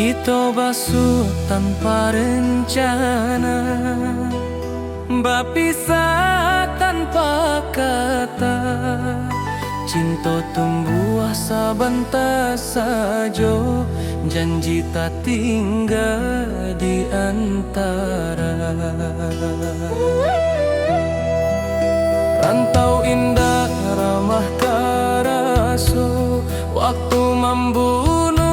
Kita basuh tanpa rencana, berpisah tanpa kata. Cinta tumbuh sebentar saja, janji tak tinggal di antara. Rantau indah ramah karasa, waktu membunuh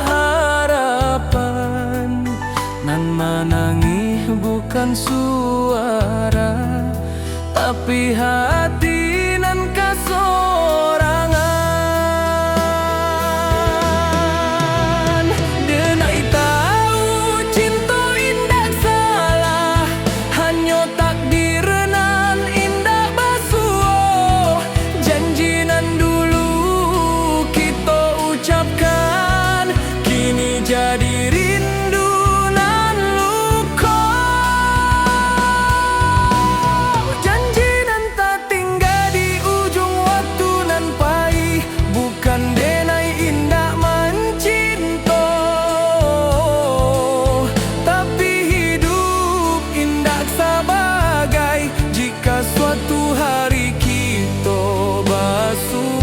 harapan. Nan menangis bukan suara, tapi hati nan kasorangan. Denai tahu cinta indah salah, hanya takdir nan indah basuh. Janji nan dulu kita ucapkan, kini jadi rindu nan luka. Janji nan tak tinggal di ujung waktu nan pahit, bukan denai indah mencinta, tapi hidup indah sebagai jika suatu hari kita basuh.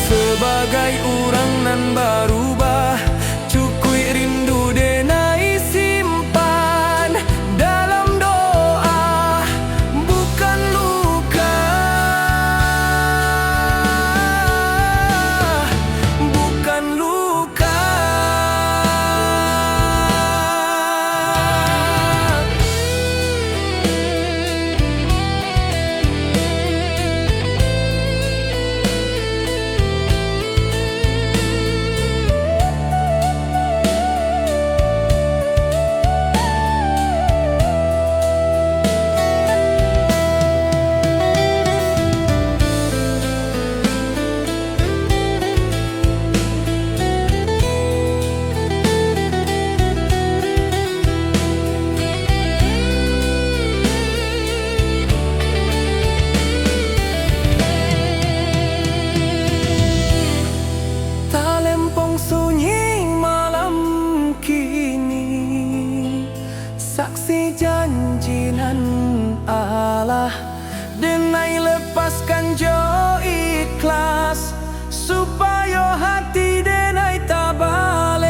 Sebagai orang nan berubah, cukui rindu denai simpan dalam doa, bukan luka, bukan luka. Talempong sunyi malam kini, saksi janji nan Allah. Denai lepaskan jo ikhlas, supaya hati denai tak balik.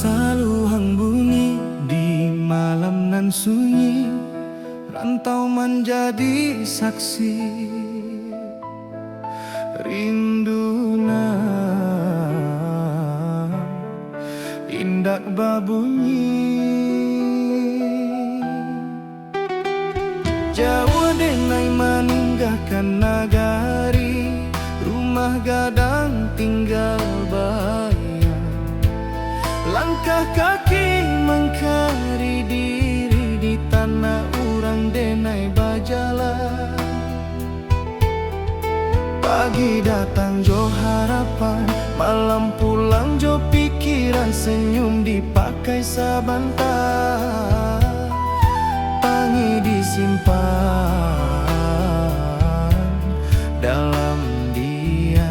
Saluang bunyi di malam nan sunyi, rantau menjadi saksi. Rinduna indak babunyi, jauh denai meninggalkan nagari, rumah gadang tinggal bayang. Langkah kaki mengkari diri di tanah orang denai bajalan. Pagi datang jo harapan, malam pulang jo pikiran, senyum dipakai sabantar, pangi disimpan dalam diam.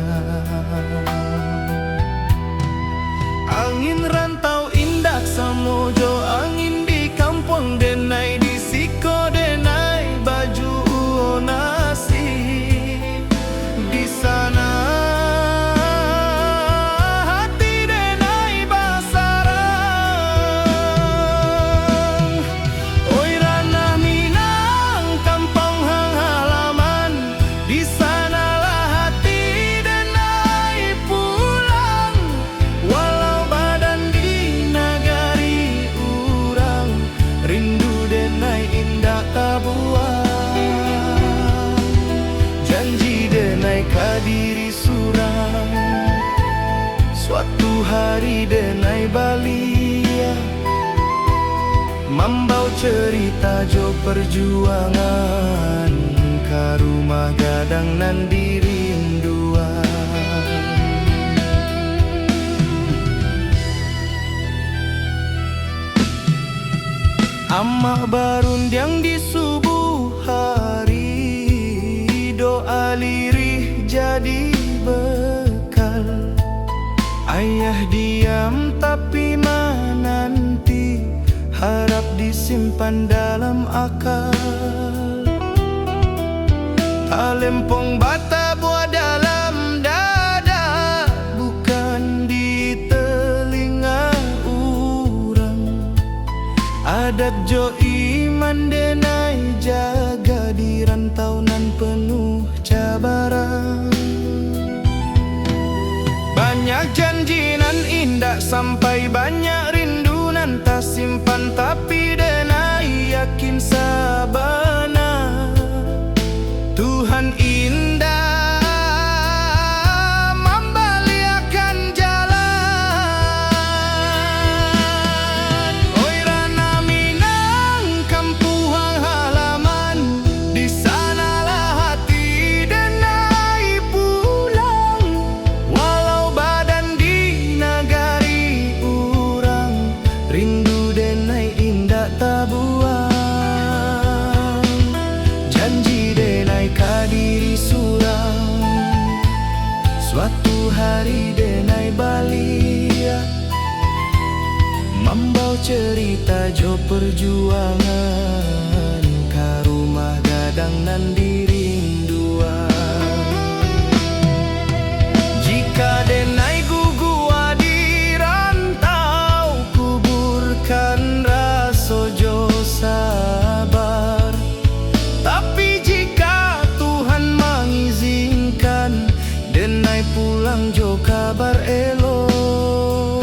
Angin rantau indah samojo, angin di kampung denai di siko denai baju nasi. Di sana hati denai basarang. Oi ranah Minang, kampung hang halaman, di sanalah hati denai pulang. Walau badan di nagari urang, rindu denai indah tabuang. Janji denai kadiri surang, suatu hari denai balia, membau cerita jo perjuangan, ka rumah gadang nan dirinduan. Amah barundiang di subuh hari, doa lirih jadi bekal. Ayah diam tapi menanti, harap disimpan dalam akal. Talempong bata buah dalam dada, bukan di telinga urang. Adat jo iman denai jaga di rantau nan penuh cabaran. Banyak janji nan indah sampai banyak rindu nan tak simpan, tapi denai yakin sabana Tuhan indah membaliakan jalan. Oi Rana Minang kampung halaman, di sanalah hati denai pulang. Walau badan di nagari urang, rindu denai indah tak buang. Janji denai kadiri surang, suatu hari denai balia, membau cerita jo perjuangan, ka rumah gadang nan dirinduan. Jika denai gugua di rantau, kuburkan raso jo sabar. Tapi jika Tuhan mengizinkan, denai pulang jo kabar elok.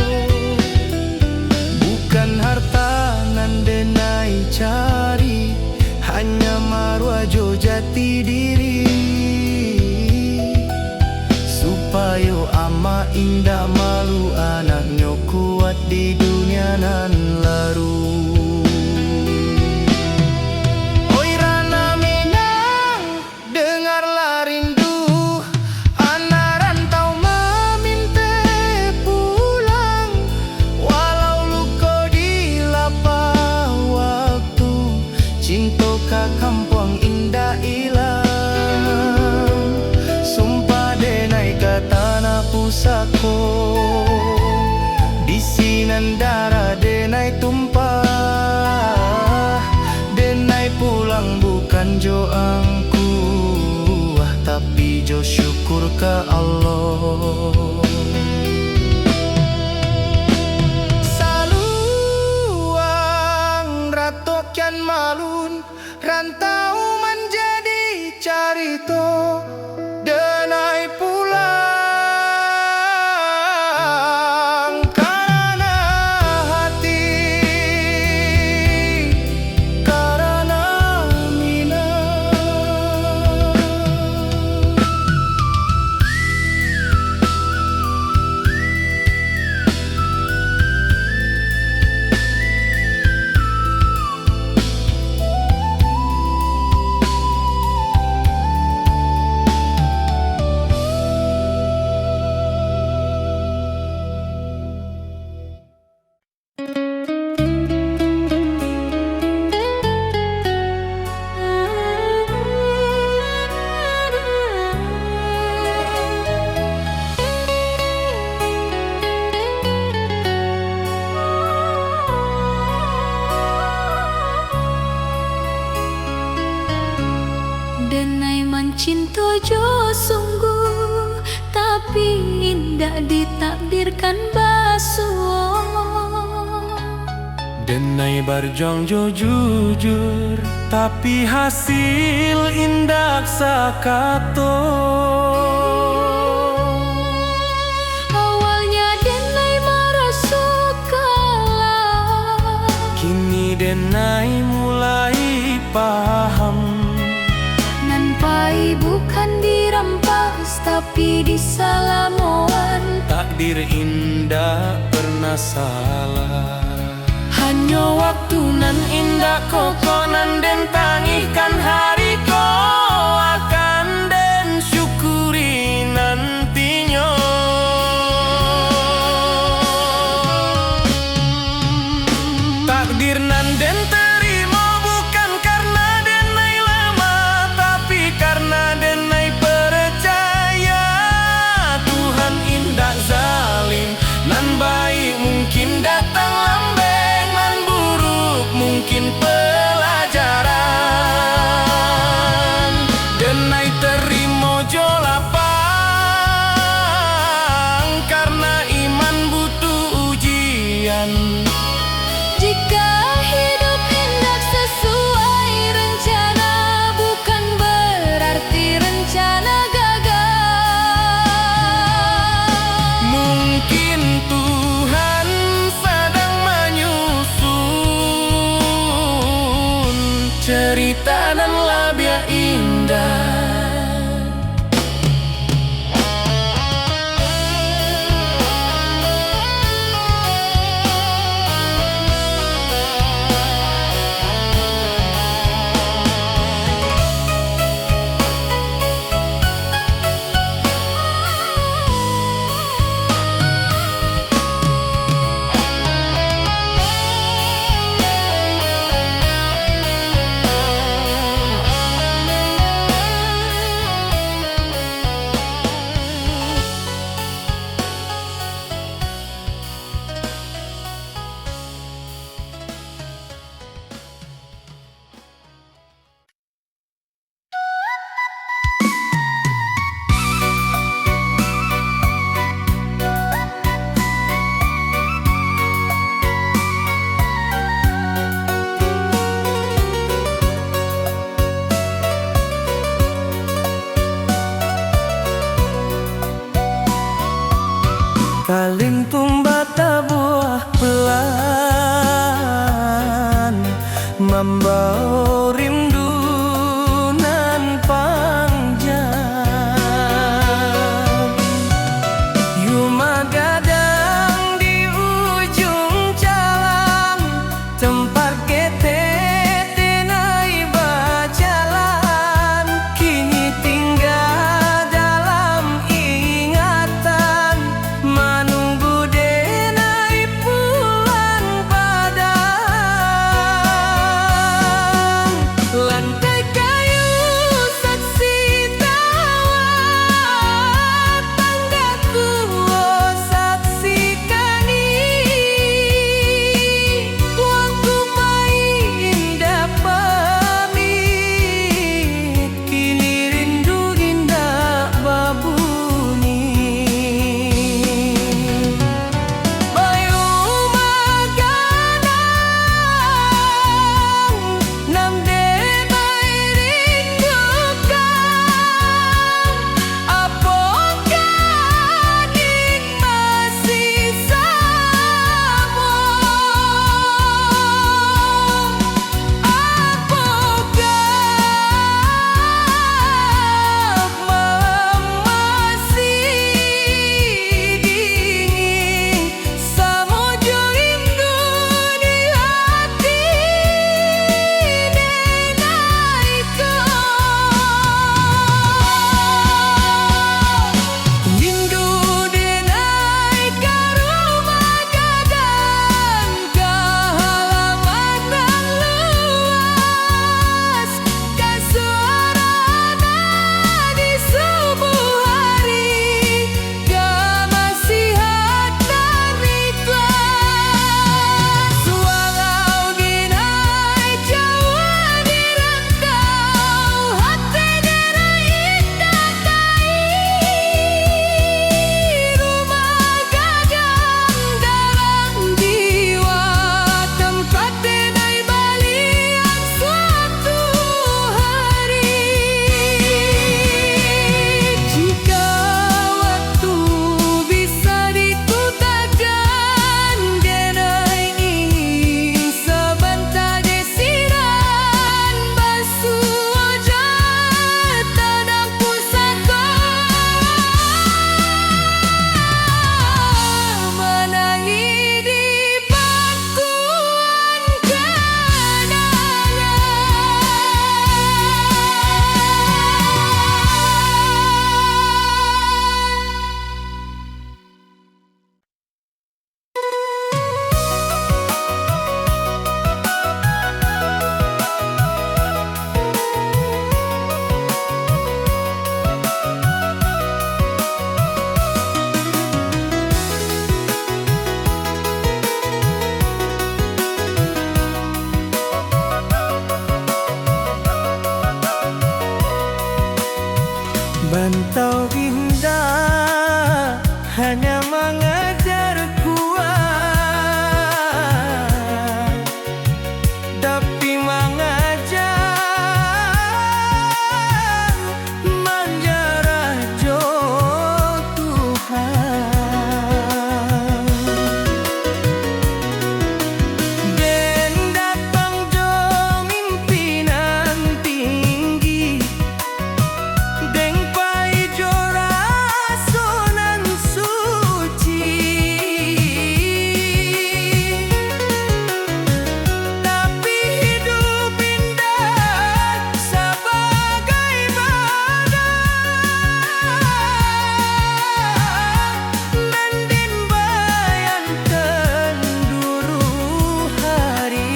Bukan harta nan denai cari, hanya marwah jo jati diri. Supaya ama indah malu anaknya kuat di dunia nan laru. Oi Rana Minang, dengarlah rindu anak rantau meminta pulang. Walau luka di lapah waktu, cinta ka kampung indah ilang. Sumpah denai ka tanah pusako, di sinan darah denai tumpah. Denai pulang bukan jo angku, tapi jo syukur ke Allah. Saluang ratokian malun, rantau menjadi carito. Denai pulang karena hati, karena Minang. Denai mencinta jo sungguh, tapi indah ditakdirkan basuh. Denai berjuang jo jujur, tapi hasil indah sakato. Awalnya denai merasa kalah, Kini denai mulai paham. nampai bukan dirampas tapi disalamoan. Tak takdir indah pernah salah. Hanya waktu nan indah kokonan den tangihkan hari ko akan den syukuri nantinya. Takdir nan den terima bukan karena den nai lama, tapi karena den nai percaya Tuhan indah zalim. Nan baik mungkin datang lambeng, nan buruk mungkin pelajaran. Den nai terima jo lapang karena iman butuh ujian. Jika hidup indah sesuai rencana, bukan berarti rencana gagal. Mungkin Tuhan sedang menyusun cerita dan labia indah. Kalintung bata buah pelan, membawa rindu nan panjang. Yuma gadang di ujung jalan, tempat kita tenai berjalan, kini tinggal dalam ingatan. Menunggu denai pulang padang. indah hanya mengejar kuat, tapi mengajar menjarah jo Tuhan. Den datang jo mimpinan tinggi, deng pai jo rasonan suci, tapi hidup indah sebagai badan, mendin bayangkan dulu hari.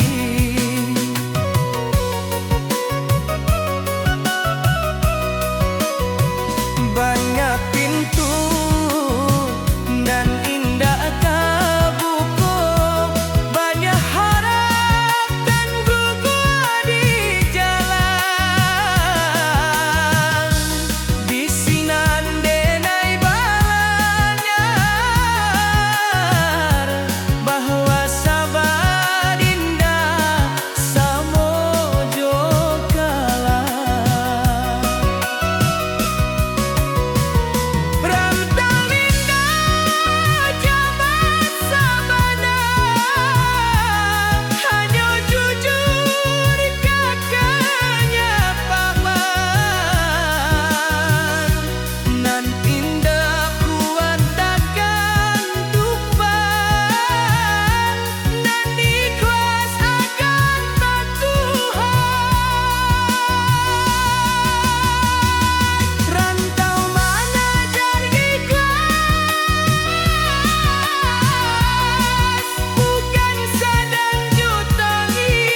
Banyak pintu dan indah kabuku, banyak harap dan gugur di jalan. Bisinan denai balanyar bahwa sabar indah samojo kalah. Rantau indah jabat sabana, hanya jujur kakaknya paman. Nan indah kuat takkan tumpah, nan ikhlas akan Tuhan. Rantau mengajar ikhlas, bukan sedang jutangi,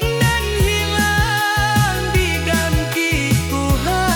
nan hilang diganti Tuhan.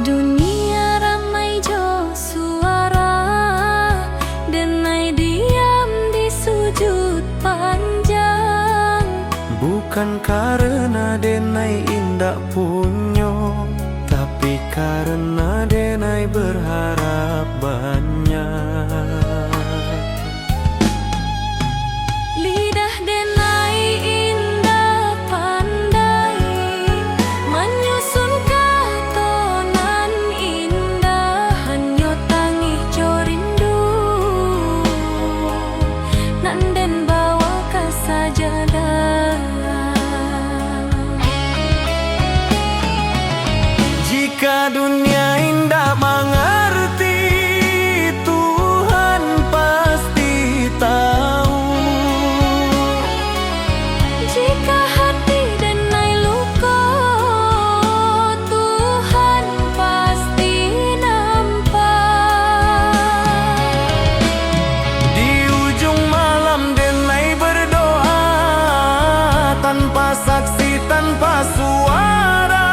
dunia ramai jo suara, denai diam di sujud panjang. Bukan karena denai indak punyo, tapi karena denai berharap banyak. Lidah denai indah pandai, menyusun katonan indah, hanyo tangih jo rindu, nanden bawa ke sajadah. Jika dunia indah mengerti, Tuhan pasti tahu. Jika hati denai luka, Tuhan pasti nampak. Di ujung malam denai berdoa, tanpa saksi, tanpa suara.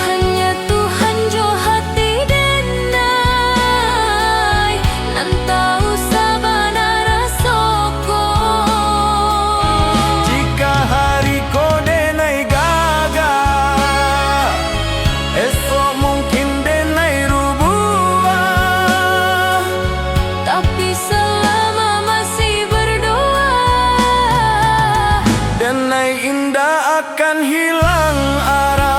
Hanya Tuhan jo hati denai, nan tahu sabana rasoko. Jika hari ko denai gagal, esok mungkin denai rubah. Tapi selama masih berdoa, Denai indah akan hilang arah.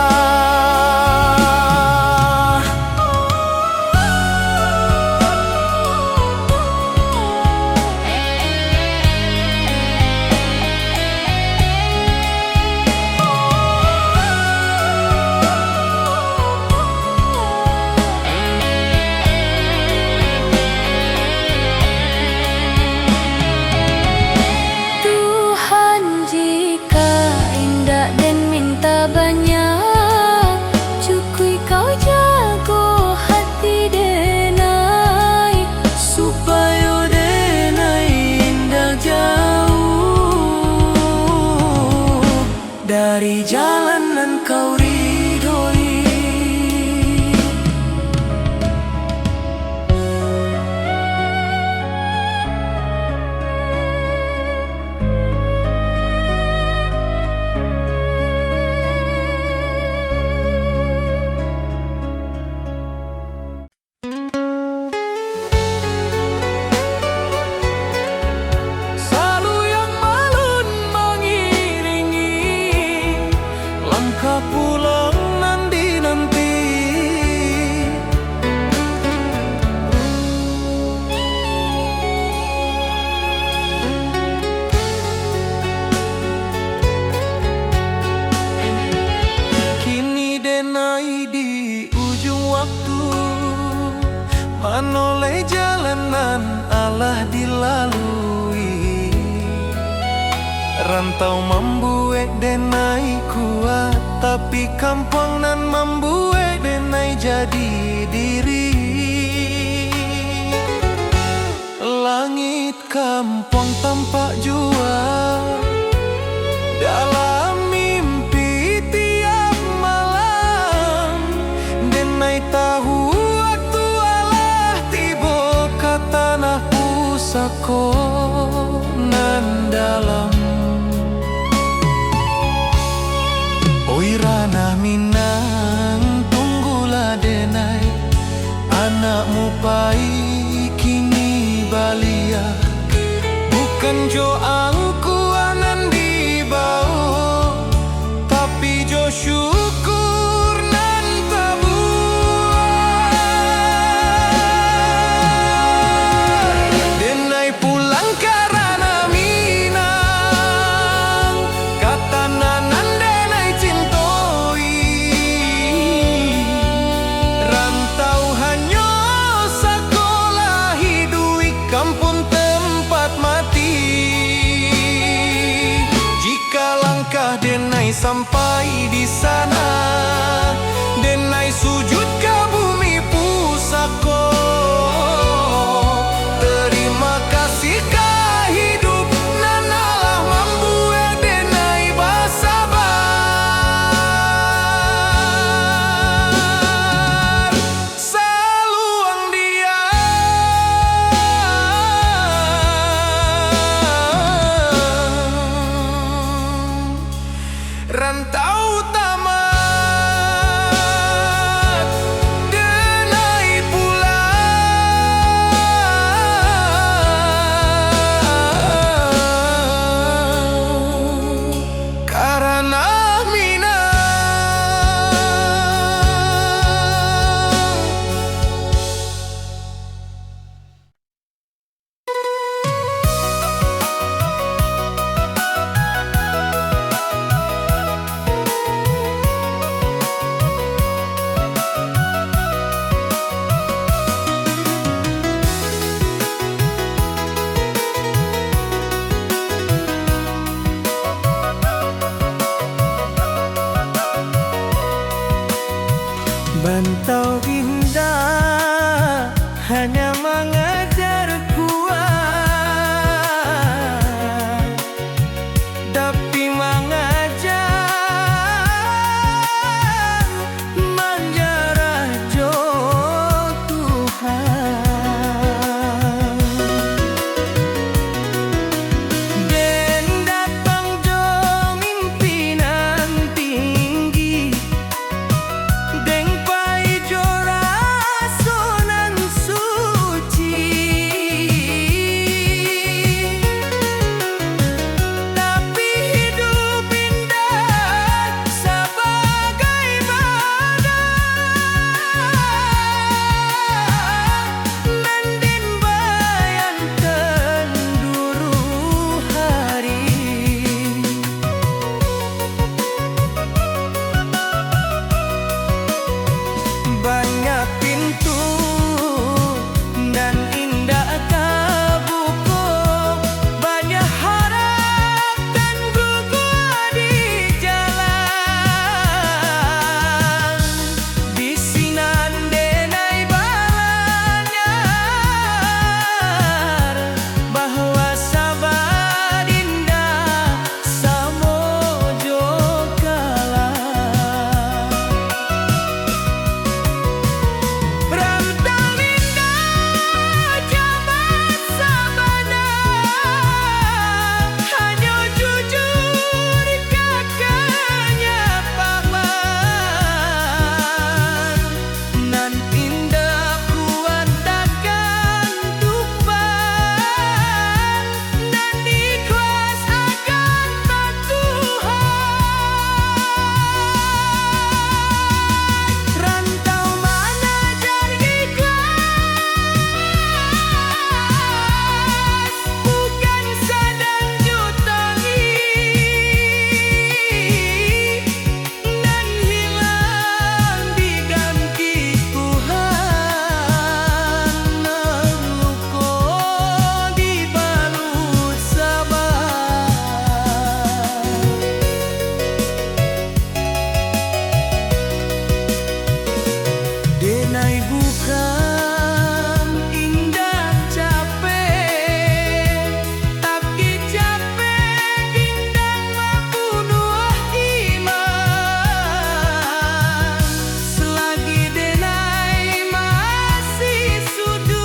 Tuhan jika indah dan minta banyak, cukui kau jago hati denai, Supaya denai indah jauh dari jalanan kau ridhoi. Salu yang malun mengiringi langkah pulang nanti-nanti. Kini denai di ujung waktu, menoleh jalanan Allah dilalui. Rantau membuat denai kuat, tapi kampung nan membuat denai jadi diri. Langit kampung tampak jua dalam mimpi tiap malam. Denai tahu waktu Allah tiba ke tanah pusako nan dalam. Oi ranah Minang, tunggulah denai, anakmu pai kini balia. Bukan jo angkuanan di bawah, tapi jo syukur nan tabuah. Denai pulang karena Minang, kata nanan denai cintoi. Rantau hanya sekolah hidui kampung tempat mati. Bantau indah hanya mengajar kuat, tapi mengajar menjarah jo Tuhan. Den datang jo mimpinan tinggi, deng pai jo rasonan suci. Tapi hidup indah sebagai badai, mending bayangkan dulu hari. Banyak pintu dan indah kabuku, banyak harap dan gugur di jalan. Di sinan denai balanyar bahwa sabar indah samojo kalah. Rantau indah jabat sabana, hanya jujur kakaknya paman. Nan indah kuat takkan tumpah, nan ikhlas akan tak Tuhan. Rantau mengajar ikhlas, bukan sedang jutangi, nan hilang diganti Tuhan, nan luko dibalut sabar. Denai bukan indah capek, tapi capek indah membunuh iman. Selagi denai masih sudut,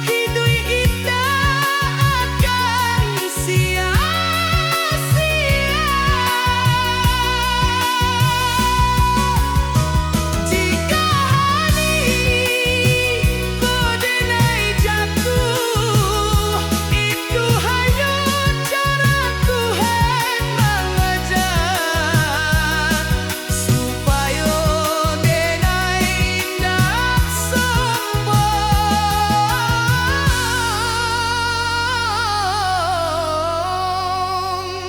hidup indah akan sia-sia. Jika hari denai jatuh, itu hanya cara Tuhan mengajar, supaya denai indah sombong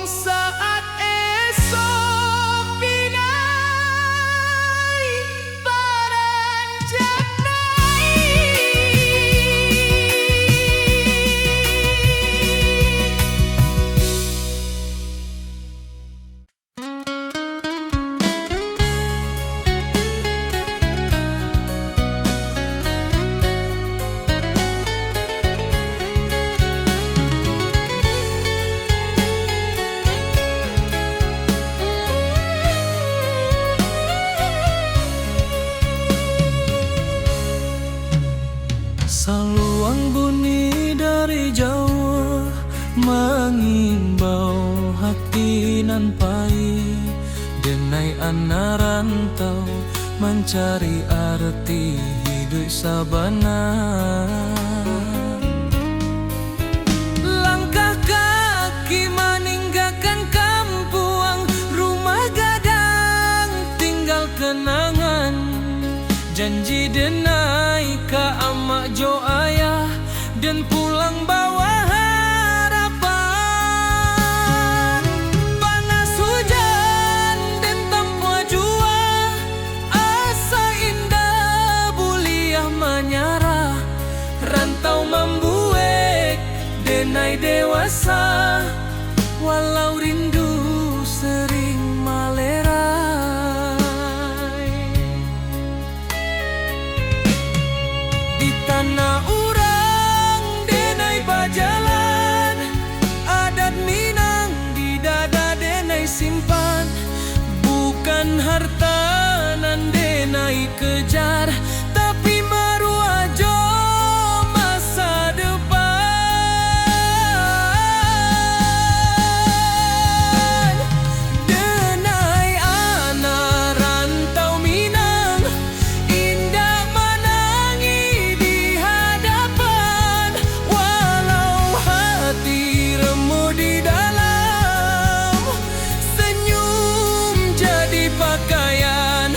saat esok pinai paranjak Saluang bunyi dari jauh mengimbau hati nan pahit. Denai anak rantau mencari arti hidup sabana. Langkah kaki meninggalkan kampung, rumah gadang tinggal kenangan. Janji denai ke amak jo ayah dan pulang bawa harapan. Panas hujan dan tanpa jua, asa indah buliah menyarah. Rantau membuat denai dewasa, walau rindu sering malera. harta nan denai kejar, tapi maru ajo masa depan. Denai ana rantau Minang, indah menangi di hadapan. Walau hati remuk di dalam, senyum jadi pakaian.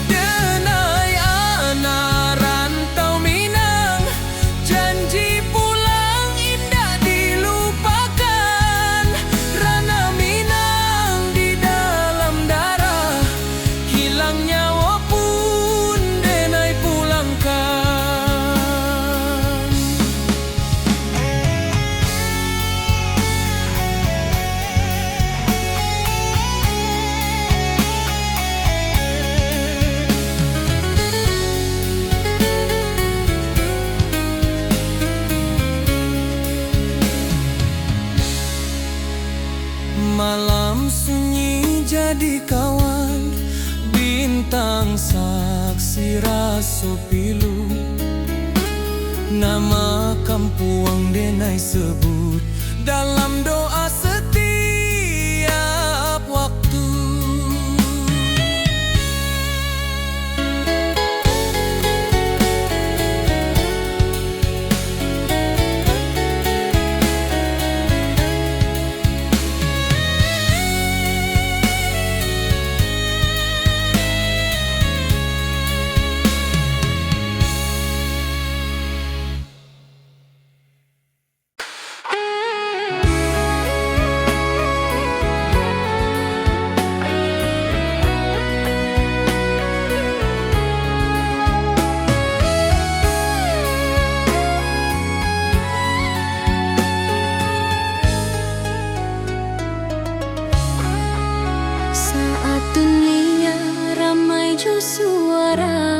Denai ana rantau Minang, janji pulang indah dilupakan. Rana Minang di dalam darah, hilang nyawa pun denai pulangkan. Malam sunyi jadi kawan, bintang saksi raso pilu. Nama kampuang denai sebut dalam doa setiap waktu. Saat dunia ramai jo suara,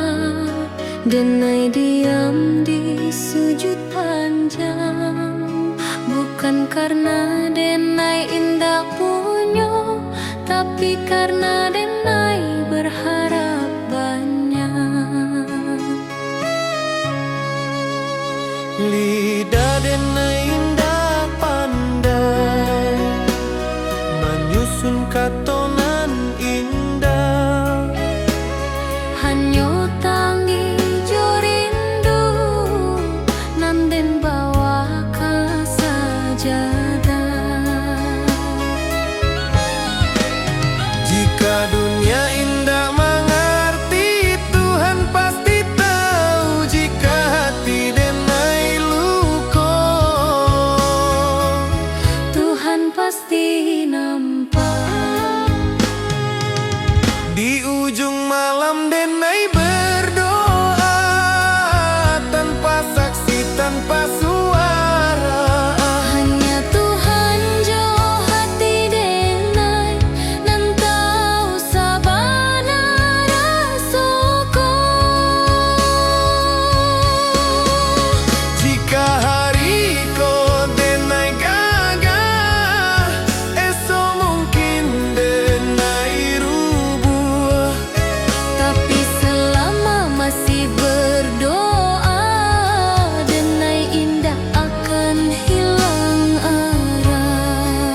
denai diam di sujud panjang. Bukan karena denai indah punyo, tapi karena denai berharap banyak. Lidah denai indah pandai, menyusun katonan indah. Hanyo tangi jo rindu, nanden bawa ka sajadah. Jika dunia indah mengerti, Tuhan pasti tahu. Jika hati denai luko, Tuhan pasti nampak. di ujung malam denai berdoa, tanpa saksi tanpa suara. Hanya Tuhan jo hati denai, nan tahu sabana rasoko. Jika hari ko denai gagah, esok mungkin denai rubuh. Tapi selama masih berdoa, denai indah akan hilang arah.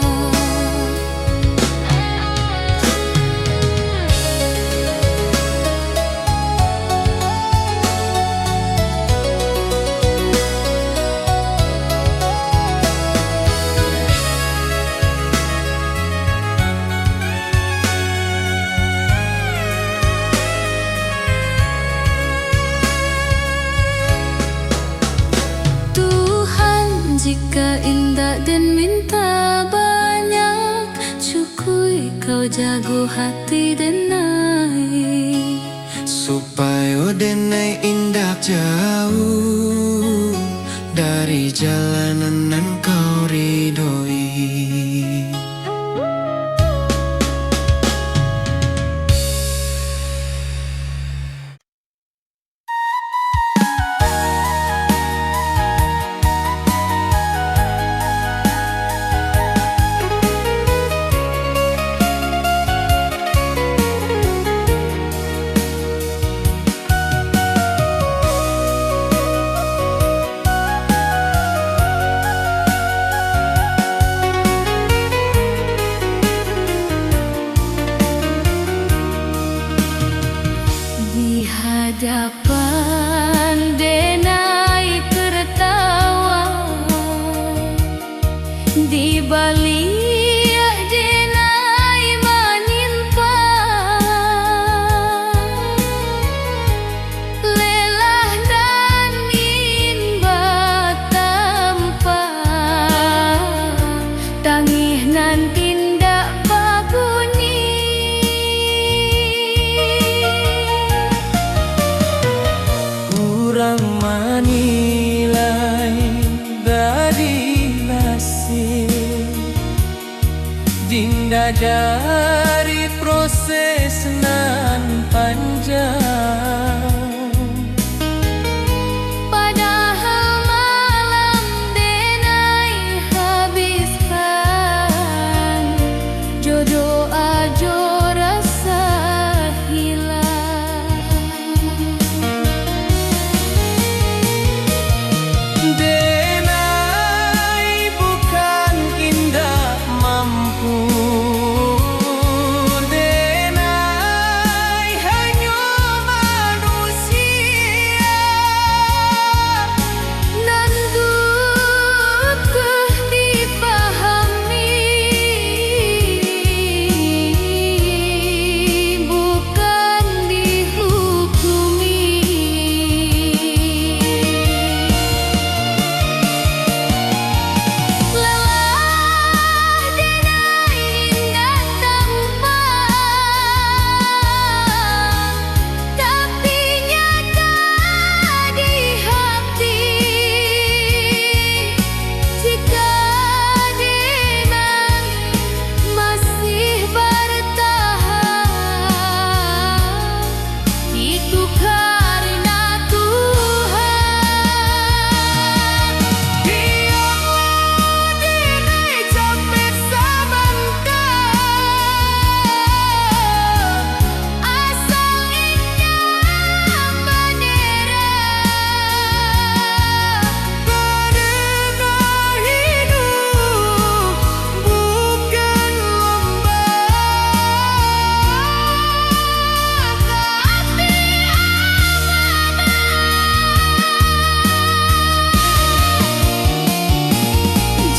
Tuhan, jika indah dan minta banyak, cukui kau jago hati denai. Supaya denai indah jauh dari jalanan nan kau ridhoi. hadapan denai tertawa di balik denai menimpa lelah dan inba tanpa tangih nan tindak babuni kurang manilai dari nasib dinda dari proses nan panjang. Padahal malam denai habiskan jodoh ajo rasa hilang. Denai bukan indah mampu, denai hanya manusia. Nan butuh dipahami, bukan dihukumi. Lelah denai indah tanpa, tapi nyata di hati. Jika denai masih bertahan, itu karena Tuhan. Biarlah denai capek sebentar, asal indah menyerah. Karena hidup bukan lomba, tapi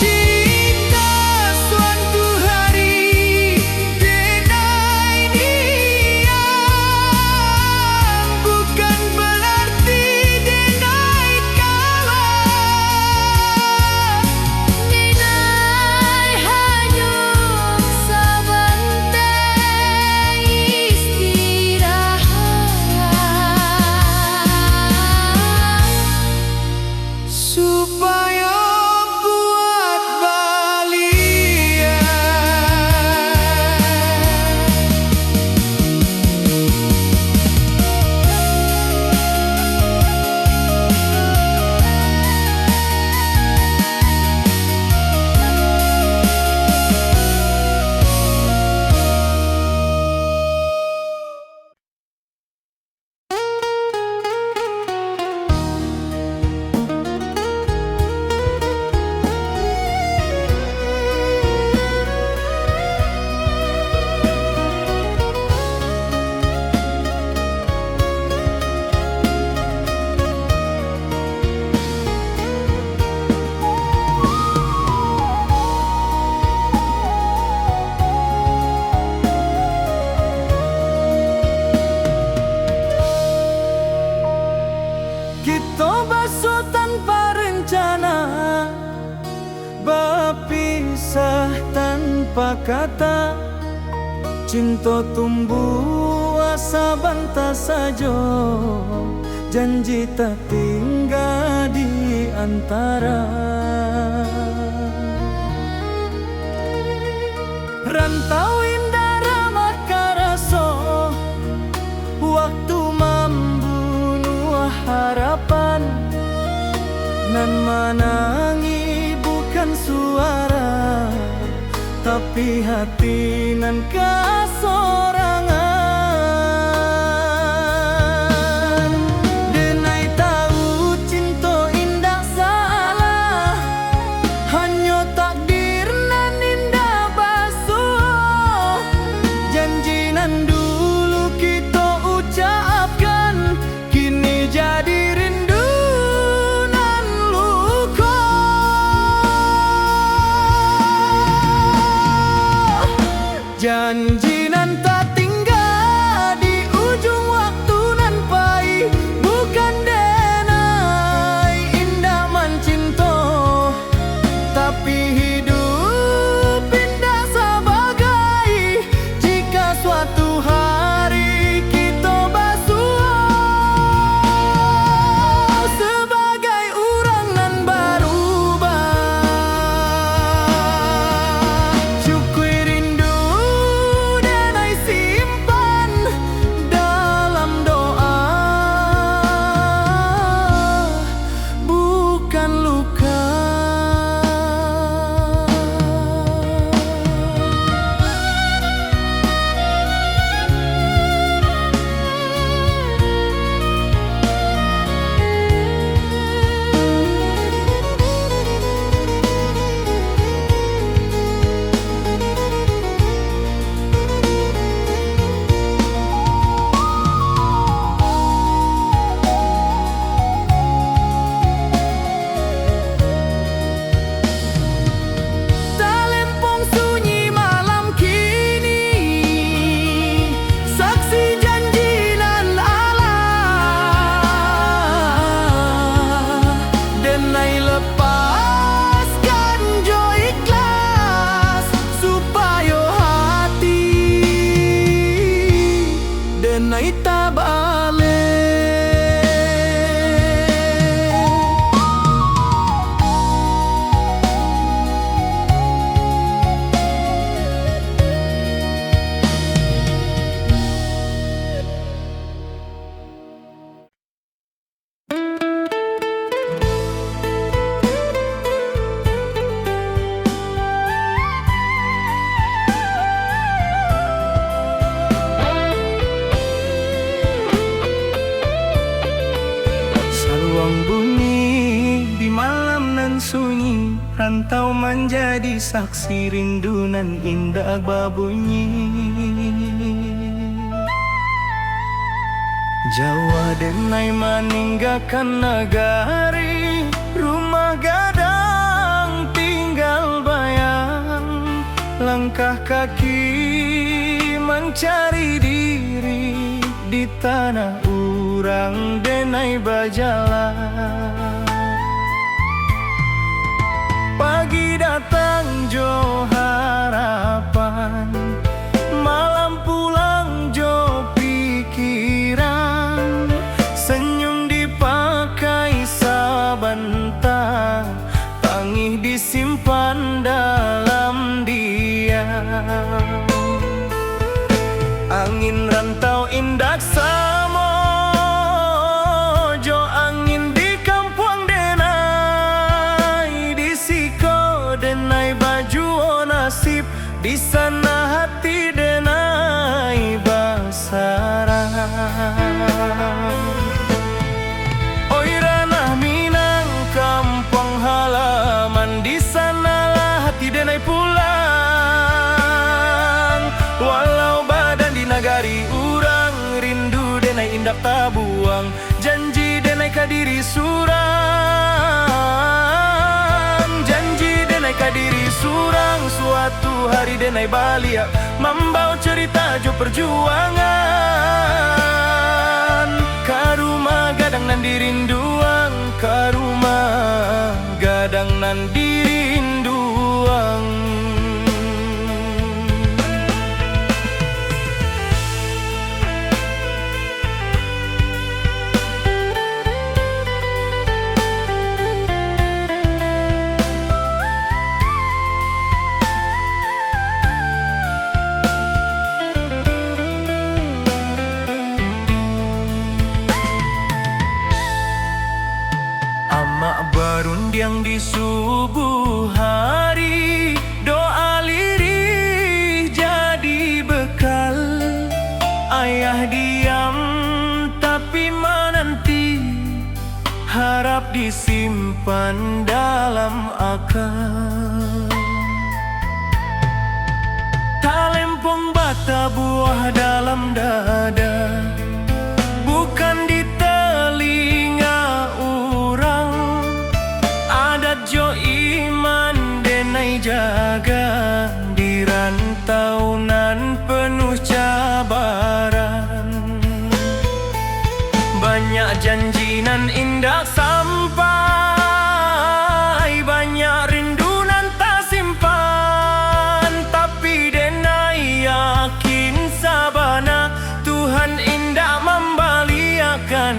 jika suatu hari denai diam, bukan berarti denai kalah. Denai hanya sebentar istirahat Supaya buat balian. Kita basuh tanpa rencana, berpisah tanpa kata. Cinta tumbuh asa bantah saja, janji tak tinggal di antara. Rantau indah ramah karaso, waktu membunuh harapan. Nan menangi bukan suara, tapi hati nan kasorangan. Denai tahu cinta indah salah, hanya takdir nan indah basuh. Janji nan dulu kita ucapkan, denai tabale. Saluang bunyi di malam nan sunyi, rantau menjadi saksi rindu nan indah babunyi. Jawa denai meninggalkan negari, rumah gadang tinggal bayang. Langkah kaki mencari diri di tanah urang denai berjalan. Pagi datang jo harapan, malam pulang jo pikiran. Senyum dipakai sebentar, tangih disimpan dalam diam. Angin rantau indak samo, jo angin di kampung denai. Di siko denai baju o nasib, di sana hati denai basarang. Oi ranah Minang kampung halaman, di sanalah hati denai pulang. Walau badan di nagari urang, rindu denai indak tabuang. Janji denai kadiri surang, janji denai kadiri surang. Suatu hari denai balia, membawa cerita jo perjuangan. Karuma gadang nan dirinduang, karuma gadang nan dirinduang. Amak berundiang di subuh hari, doa lirih jadi bekal. Ayah diam tapi menanti, harap disimpan dalam akal. Talempong bata buah dalam dada, bukan di telinga urang. Adat jo iman denai jaga, di rantau nan penuh cabaran. Banyak janji nan indah sampai, banyak rindu nan tak simpan. Tapi denai yakin sabana, Tuhan indah membaliakan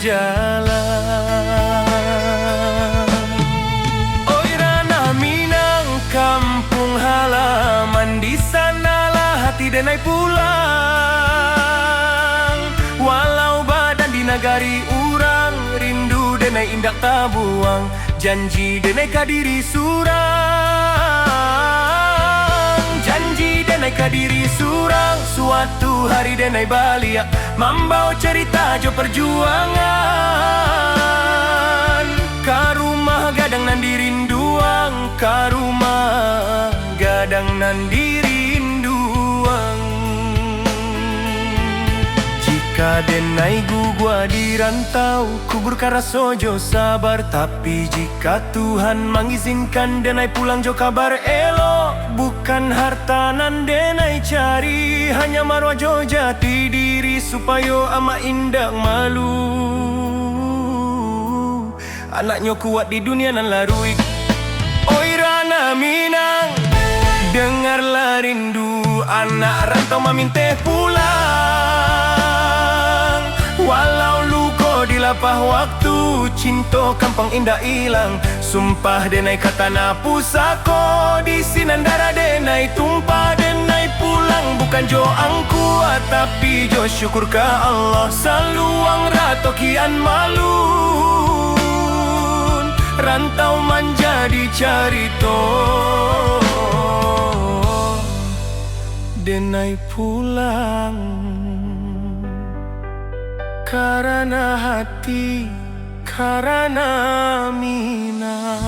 jalan. Oi ranah Minang kampung halaman, di sanalah hati denai pulang. Walau badan di nagari urang, rindu denai indak tabuang. Janji denai kadiri surang, janji denai kadiri surang. Suatu hari denai balia, membawa cerita jo perjuangan. Karumah gadang nan dirinduang, karumah gadang nan dirinduang. Jika denai gugua di rantau, kubur karaso jo sabar. Tapi jika Tuhan mengizinkan denai pulang jo kabar elo, bukan harta nan denai cari, hanya marwah jo jati diri, supaya ama indak malu. Anaknya kuat di dunia nan larui. Oi ranah Minang, dengarlah rindu anak rantau maminteh pulang. lapah waktu, cinta kampang indah ilang. Sumpah denai katana pusako, di sinandara denai tumpah denai pulang. Bukan jo angkuat tapi jo syukur ke Allah. Saluang rato kian malun, rantau menjadi carito. Denai pulang karena hati, karena Minang.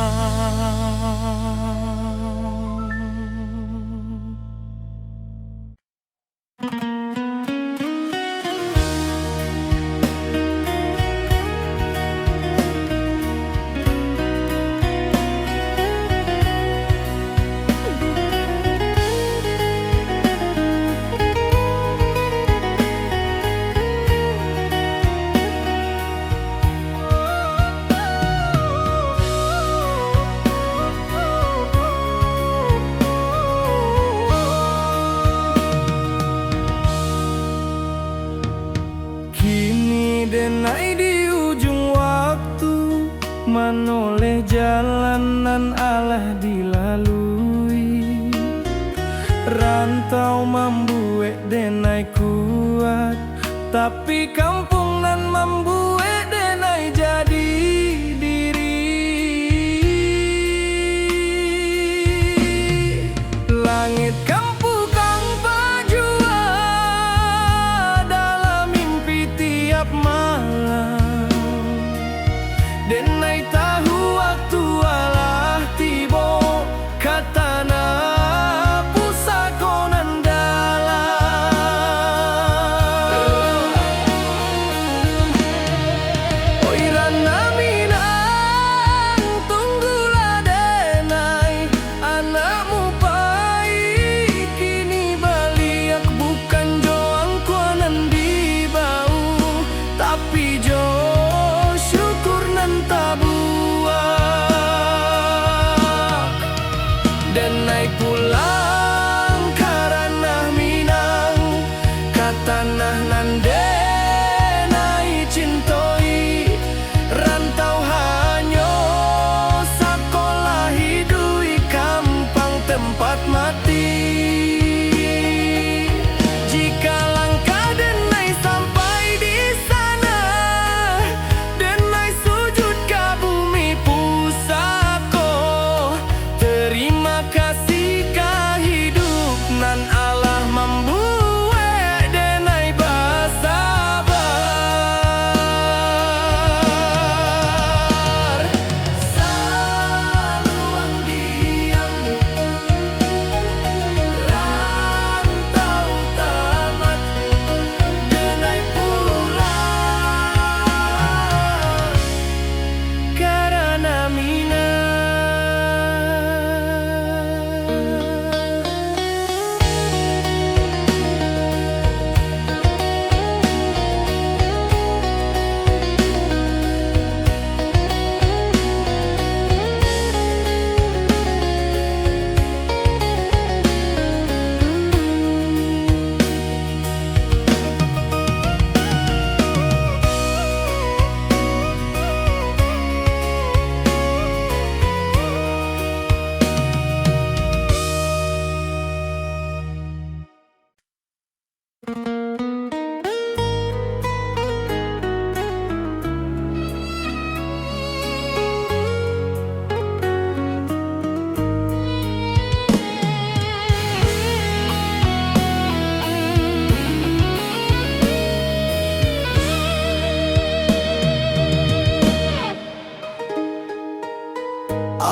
Kini denai di ujung waktu, manoleh jalanan alah dilalui. Rantau membuat denai kuat, tapi kampung nan membuat denai jadi diri. Langit kampung kang pajua dalam mimpi tiap malam. Denai tahu waktu alah tibo, katana pusako nan dalam. Oi rana Minang, tunggulah denai, anakmu pai kini baliak. Bukan jo angkuanan di bau, tapi jo syukur nan tabuak. Denai pulang karena Minang, katanah nan denai cintoi. Rantau hanyo sakolah hidui kampang tempat mati. Jika langkah denai sampai di sana, denai sujud ke bumi pusako. Terima kasih ke hidup nan Allah membuat denai bersabar. Saluang diam, rantau tamat, denai pulang karena Minang.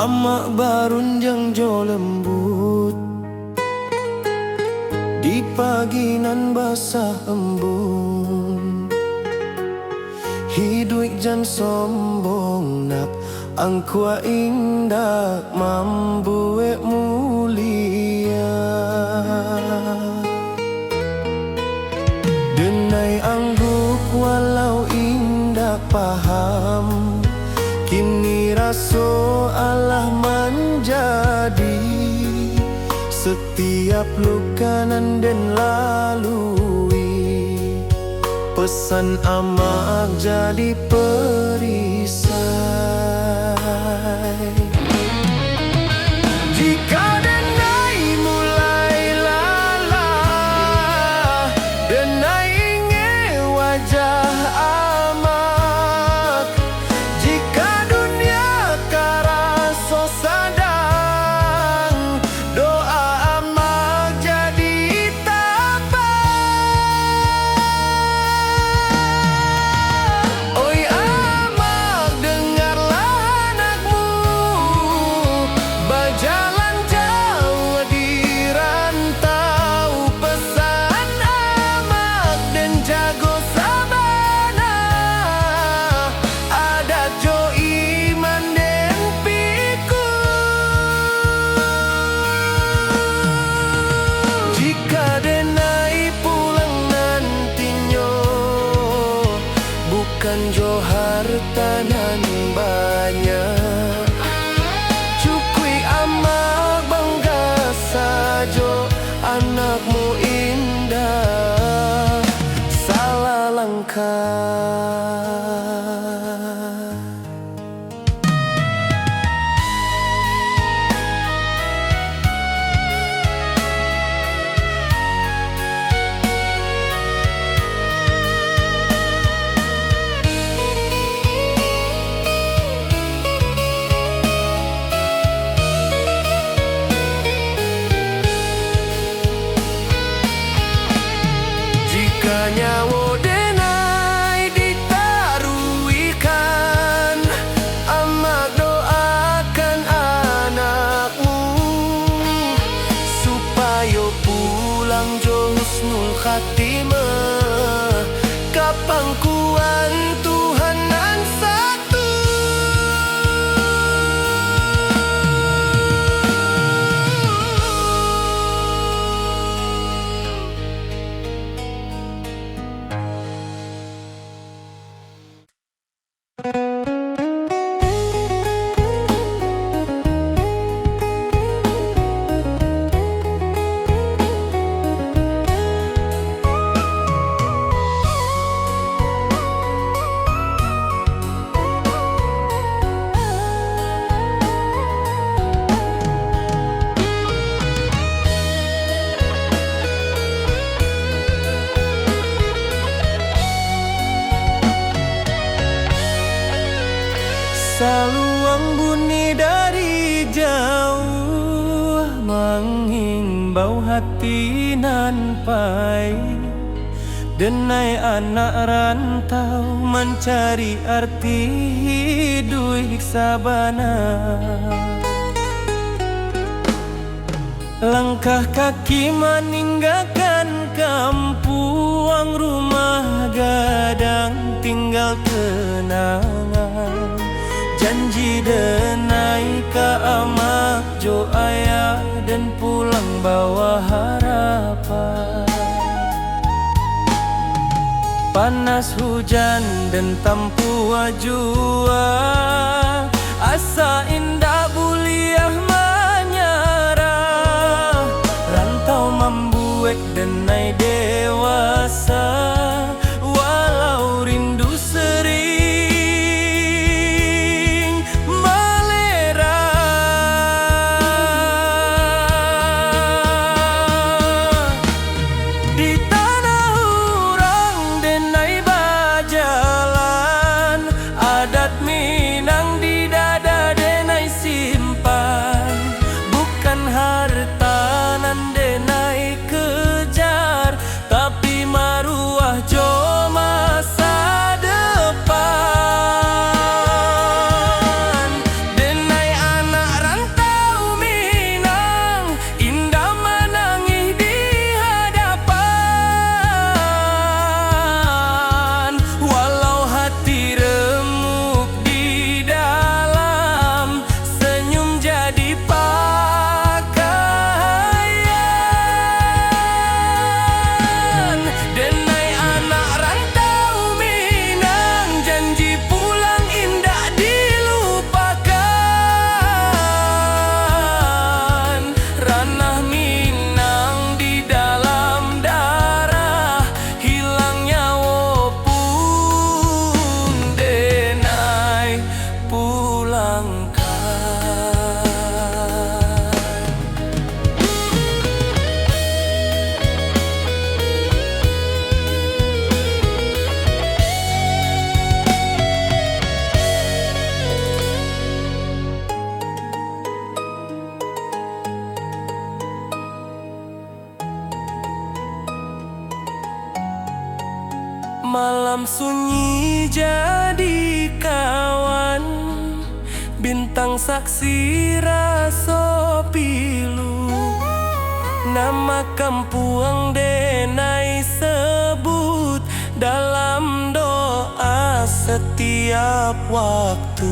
Amak barunjang jo lembut, di pagi nan basah embun. Hidup jan sombong nak, angkua indah membuat mulia. Denai angguk walau indah paham, kini raso Allah menjadi. Setiap luka nan den lalui, pesan amak jadi perisai. Jika denai mulai lalah, denai ingin wajah amak. Jika dunia karaso sadang, doa amak jadi tapak. Oi amak, dengarlah anakmu berjalan jauh di rantau. Pesan amak dan jago sabana, adat jo iman den piku. Jika denai pulang nantinya, bukan jo harta nan banyak. Cukui amak bangga sajo, anakmu indah salah langkah. Jika nyawa denai ditaruikan, amak doakan anakmu supaya pulang jo husnul khatimah. Kapangkuan Tuhan nan satu. Saluang bunyi dari jauh, menghimbau hati nan pai. Denai anak rantau mencari arti hidup sabana. Langkah kaki meninggalkan kampung, rumah gadang tinggal kenangan. Janji denai ke amak jo ayah dan pulang bawa harapan. Panas hujan dan tampua jua, asa indah buliah menyerah. Rantau membuat denai dewasa, walau rindu sering Minang di dada denai simpan. Malam sunyi jadi kawan, bintang saksi raso pilu. Nama kampuang denai sebut dalam doa setiap waktu.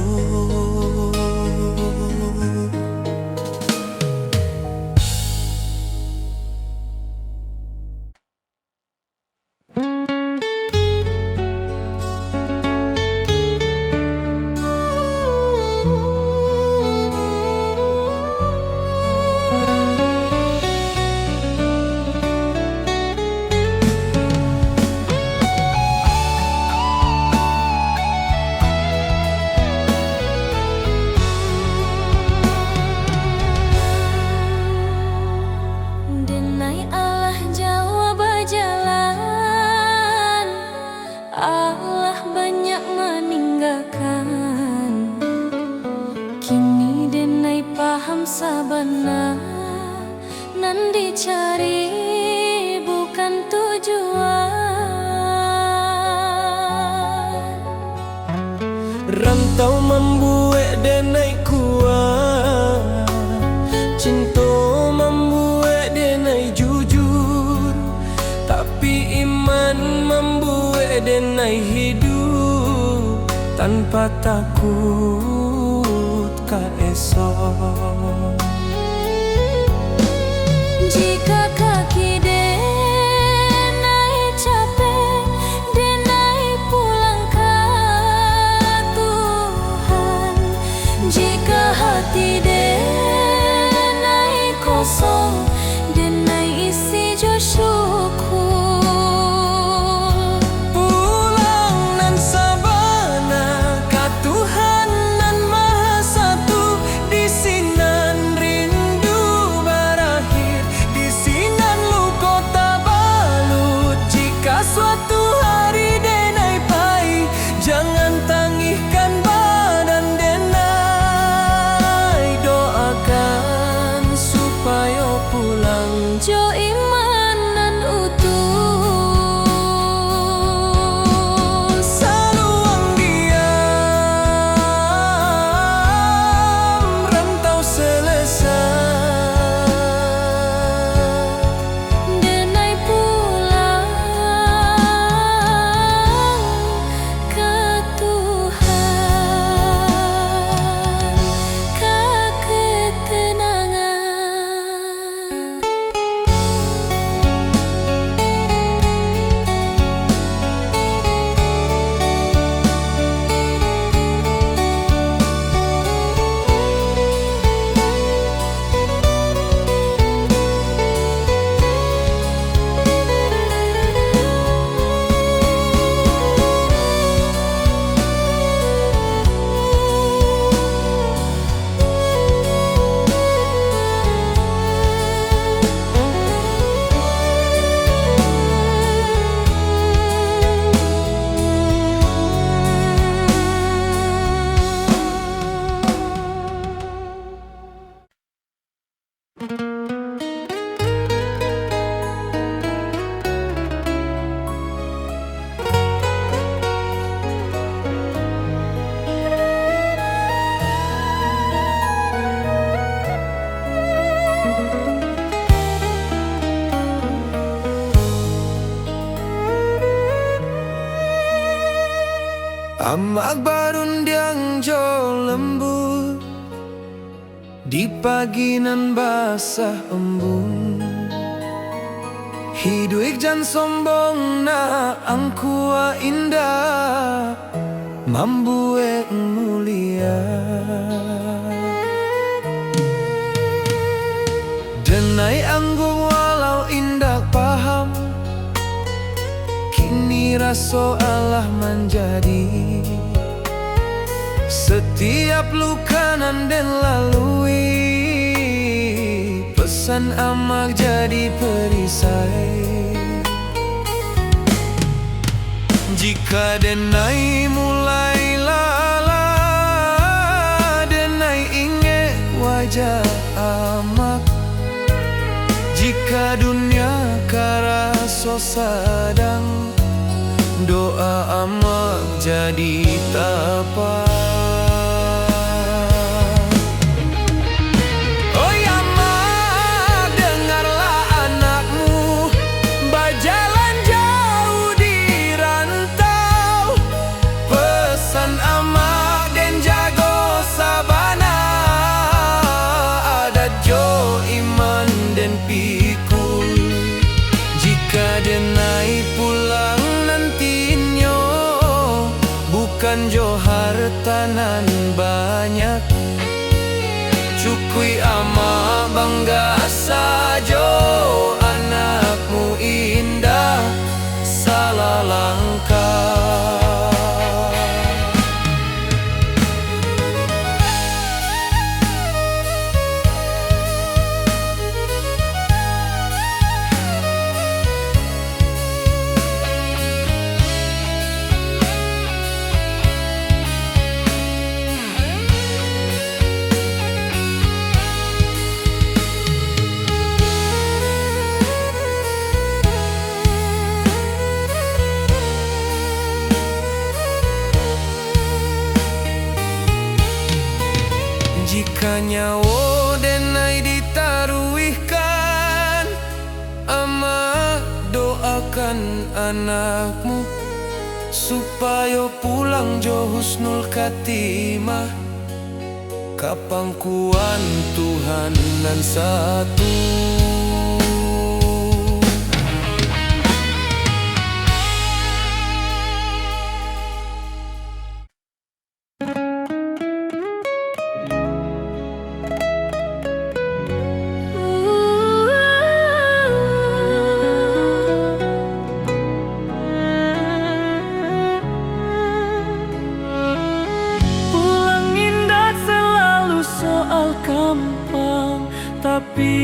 Denai Allah jauh berjalan, Allah banyak meninggalkan. Kini denai paham sabana, nan dicari bukan tujuan. Rantau membuat denai kuat, cinta membuat denai jujur, tapi iman membuat denai hidup tanpa takut ka esok. Jika kaki denai capek, denai pulang ke Tuhan. Jika hati denai kosong, denai isi jo syukur. Pulang nan sabana ka Tuhan nan Maha Satu, di sinan rindu berakhir, di sinan luka tabalut. Jika suatu hari denai pai, jangan tangihkan badan denai, doakan supaya pulang Jo iman nan utuh. saluang diam, rantau selesai. Denai pulang ke Tuhan, ke ketenangan. Amak barundiang jo lembut, di pagi nan basah embun. Hidup jan sombong na angkua indah, mambuek mulia. Denai anggung walau indah paham, kini raso Allah menjadi. Setiap luka nan den lalui, pesan amak jadi perisai. Jika denai mulai lala, denai ingat wajah amak. Jika dunia karaso sadang, doa amak jadi tepat. Oi amak, dengarlah anakmu berjalan jauh di rantau. Pesan amak dan jago sabana, adat jo iman dan pikul. Jika denai pulang nantinyo, bukan jo hartanan banyak. Cukui ama bangga sajo, anakmu indah salah langkah. Jika nyawa denai ditaruhkan, ama doakan anakmu supaya pulang jo husnul khatimah. Kapangkuan Tuhan nan satu. Pulang indah selalu soal gampang, tapi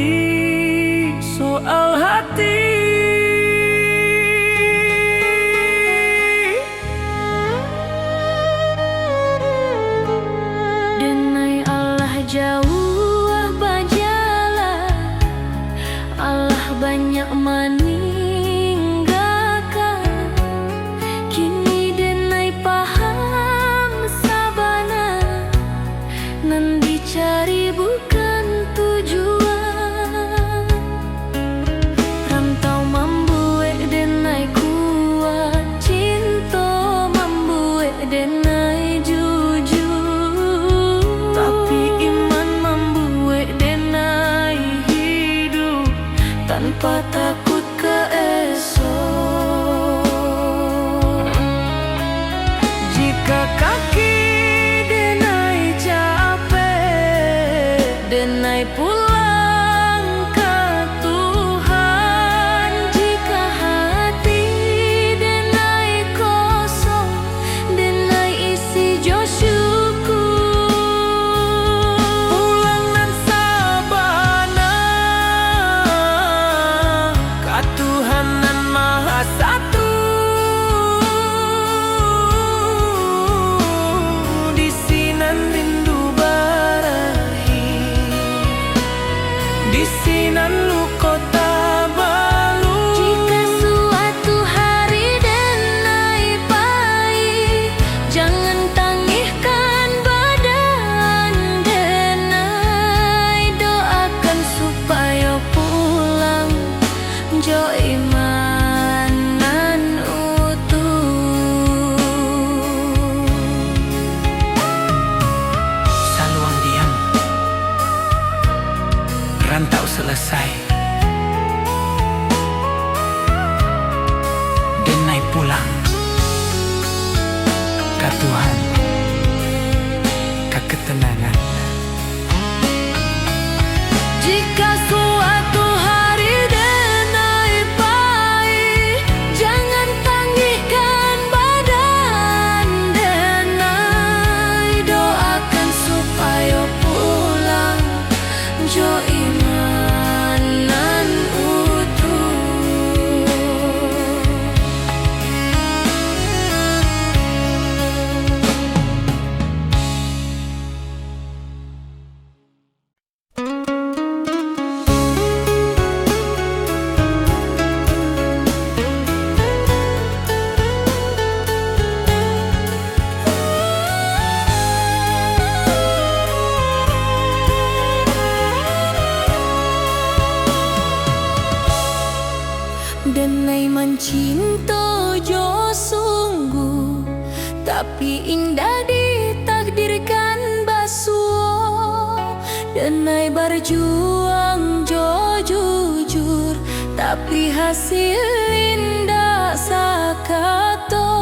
tapi indah ditakdirkan basuh. Denai berjuang jo jujur, tapi hasil indah sakato.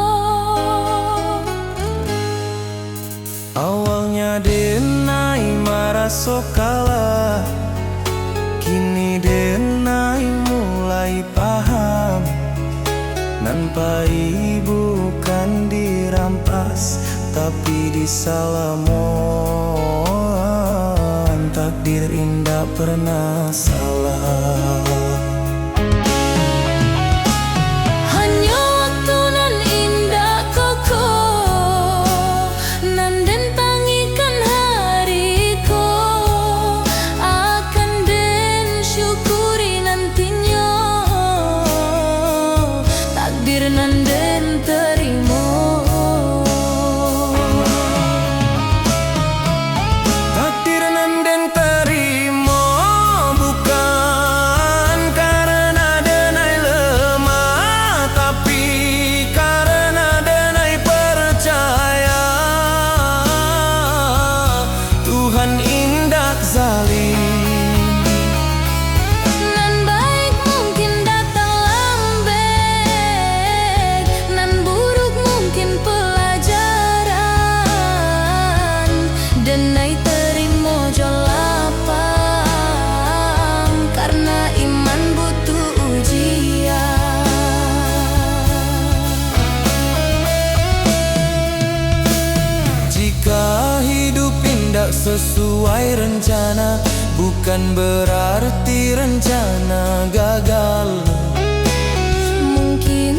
Awalnya denai merasa kalah, kini denai mulai paham. Nampai bukan dirampas, tapi disalamon. Takdir indah pernah salah. Hanya waktu nan indah koko, nan den tangikan hariku, akan den syukuri nantinya. Takdir nan den terima, Takdir nan den terima, bukan karena denai lemah, tapi karena denai percaya Tuhan indak zalim. nan baik mungkin datang lambat, nan buruk mungkin pelajaran. Denai terima jo lapang, karena iman butuh ujian. Jika hidup indak sesuai rencana, bukan berarti rencana gagal. Mungkin